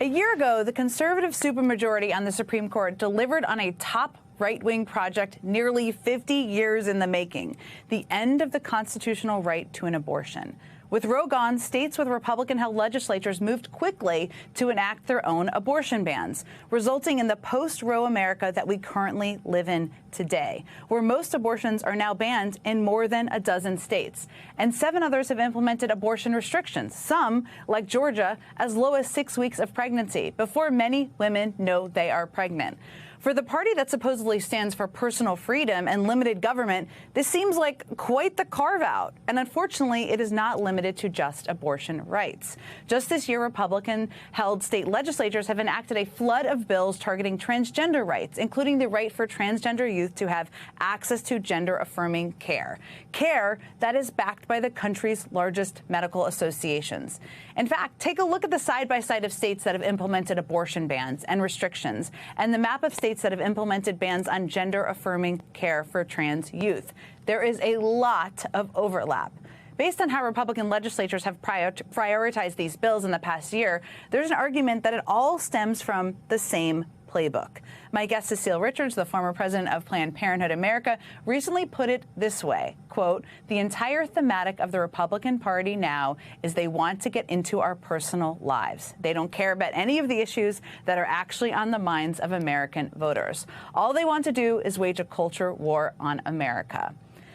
A year ago, the conservative supermajority on the Supreme Court delivered on a top right-wing project nearly 50 years in the making, the end of the constitutional right to an abortion. With Roe gone, states with Republican-held legislatures moved quickly to enact their own abortion bans, resulting in the post-Roe America that we currently live in today, where most abortions are now banned in more than a dozen states. And 7 others have implemented abortion restrictions, some, like Georgia, as low as 6 weeks of pregnancy, before many women know they are pregnant. For the party that supposedly stands for personal freedom and limited government, this seems like quite the carve-out. And unfortunately, it is not limited to just abortion rights. Just this year, Republican-held state legislatures have enacted a flood of bills targeting transgender rights, including the right for transgender youth to have access to gender-affirming care. Care that is backed by the country's largest medical associations. In fact, take a look at the side-by-side of states that have implemented abortion bans and restrictions, and the map of states that have implemented bans on gender-affirming care for trans youth. There is a lot of overlap. Based on how Republican legislatures have prioritized these bills in the past year, there's an argument that it all stems from the same playbook. My guest, Cecile Richards, the former president of Planned Parenthood America, recently put it this way, quote, "The entire thematic of the Republican Party now is they want to get into our personal lives. They don't care about any of the issues that are actually on the minds of American voters. All they want to do is wage a culture war on America."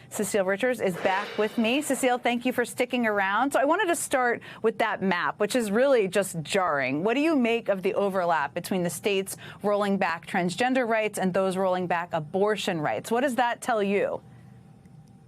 Cecile Richards is back with me. Cecile, thank you for sticking around. So I wanted to start with that map, which is really just jarring. What do you make of the overlap between the states rolling back transgender rights and those rolling back abortion rights? What does that tell you?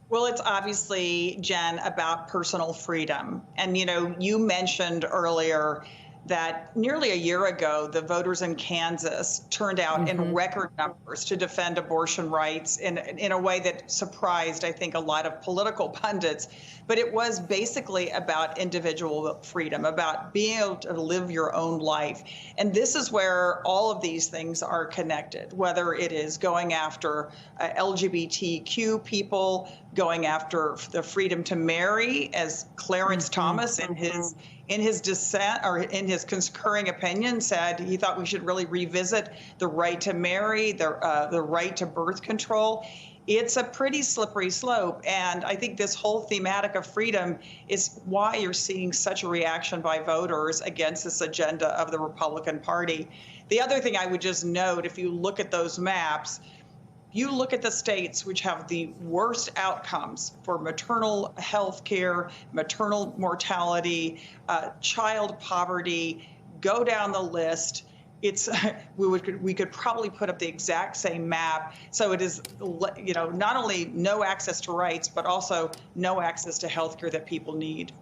Well, it's obviously, Jen, about personal freedom. And, you mentioned earlier that nearly a year ago, the voters in Kansas turned out in record numbers to defend abortion rights in a way that surprised, I think, a lot of political pundits. But it was basically about individual freedom, about being able to live your own life. And this is where all of these things are connected, whether it is going after LGBTQ people, going after the freedom to marry, as Clarence Thomas in his dissent or in his concurring opinion said he thought we should really revisit the right to marry, the right to birth control. It's a pretty slippery slope. And I think this whole thematic of freedom is why you're seeing such a reaction by voters against this agenda of the Republican Party. The other thing I would just note, if you look at those maps, you look at the states which have the worst outcomes for maternal health care, maternal mortality, child poverty, go down the list. We could probably put up the exact same map. So it is, not only no access to rights, but also no access to health care that people need.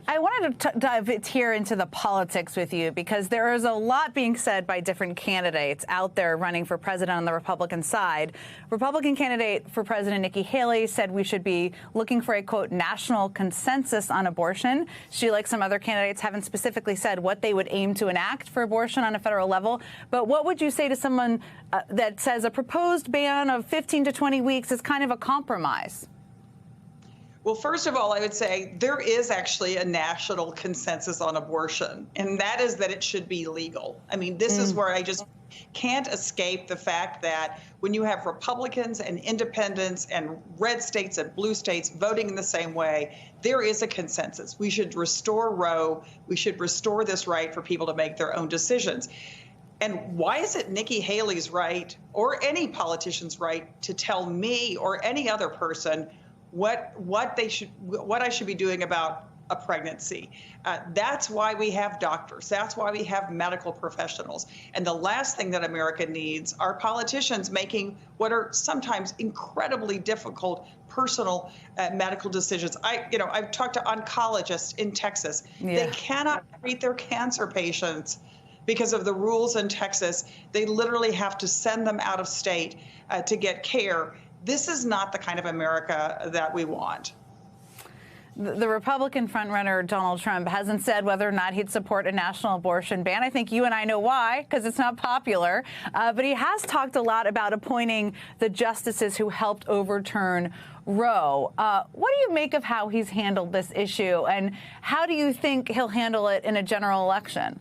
I wanted to dive here into the politics with you because there is a lot being said by different candidates out there running for president on the Republican side. Republican candidate for president Nikki Haley said we should be looking for a, quote, national consensus on abortion. She, like some other candidates, haven't specifically said what they would aim to enact for abortion on a federal level. But what would you say to someone that says a proposed ban of 15 to 20 weeks is kind of a compromise? Well, first of all, I would say there is actually a national consensus on abortion, and that is that it should be legal. I mean, this is where I just can't escape the fact that when you have Republicans and independents and red states and blue states voting in the same way, there is a consensus. We should restore Roe. We should restore this right for people to make their own decisions. And why is it Nikki Haley's right or any politician's right to tell me or any other person what I should be doing about a pregnancy? That's why we have doctors. That's why we have medical professionals. And the last thing that America needs are politicians making what are sometimes incredibly difficult personal medical decisions. I've talked to oncologists in Texas. Yeah. They cannot treat their cancer patients because of the rules in Texas. They literally have to send them out of state to get care. This is not the kind of America that we want. The Republican frontrunner Donald Trump hasn't said whether or not he'd support a national abortion ban. I think you and I know why, because it's not popular. But he has talked a lot about appointing the justices who helped overturn Roe. What do you make of how he's handled this issue, and how do you think he'll handle it in a general election?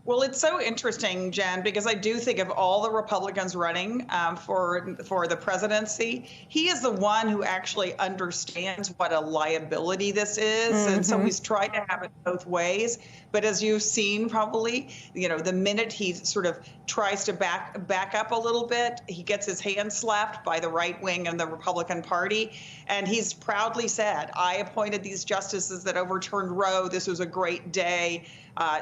Well, it's so interesting, Jen, because I do think of all the Republicans running for the presidency, he is the one who actually understands what a liability this is. Mm-hmm. And so he's tried to have it both ways. But as you've seen, probably, the minute he sort of tries to back up a little bit, he gets his hand slapped by the right wing and the Republican Party. And he's proudly said, I appointed these justices that overturned Roe. This was a great day.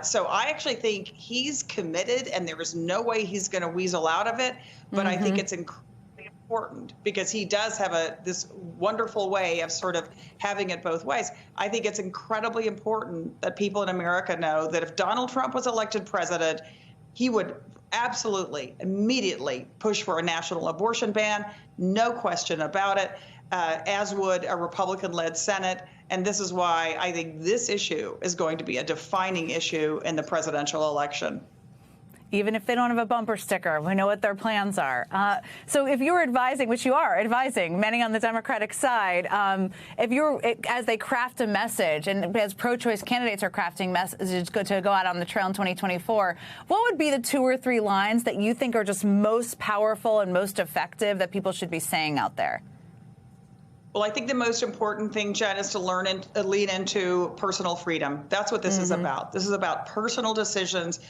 So I actually think he's committed, and there is no way he's going to weasel out of it. But I think it's incredibly important because he does have this wonderful way of sort of having it both ways. I think it's incredibly important that people in America know that if Donald Trump was elected president, he would absolutely, immediately push for a national abortion ban, no question about it, as would a Republican-led Senate. And this is why I think this issue is going to be a defining issue in the presidential election. Even if they don't have a bumper sticker, we know what their plans are. So if you were advising, which you are advising many on the Democratic side, as they craft a message, and as pro-choice candidates are crafting messages to go out on the trail in 2024, what would be the 2 or 3 lines that you think are just most powerful and most effective that people should be saying out there? Well, I think the most important thing, Jen, is to learn and lean into personal freedom. That's what this is about. This is about personal decisions.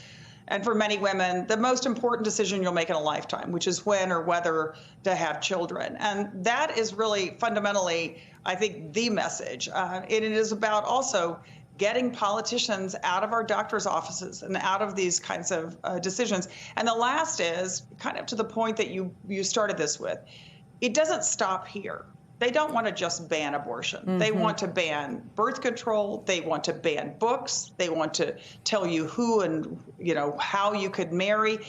And for many women, the most important decision you'll make in a lifetime, which is when or whether to have children. And that is really fundamentally, I think, the message. It is about also getting politicians out of our doctors' offices and out of these kinds of decisions. And the last is kind of to the point that you started this with. It doesn't stop here. They don't want to just ban abortion. They want to ban birth control. They want to ban books. They want to tell you who and how you could marry.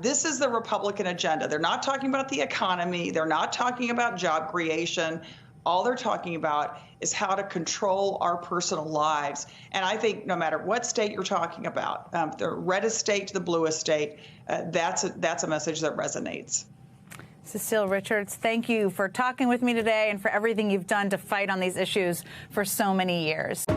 This is the Republican agenda. They're not talking about the economy. They're not talking about job creation. All they're talking about is how to control our personal lives. And I think no matter what state you're talking about, the reddest state to the bluest state, that's a message that resonates. Cecile Richards, thank you for talking with me today and for everything you've done to fight on these issues for so many years.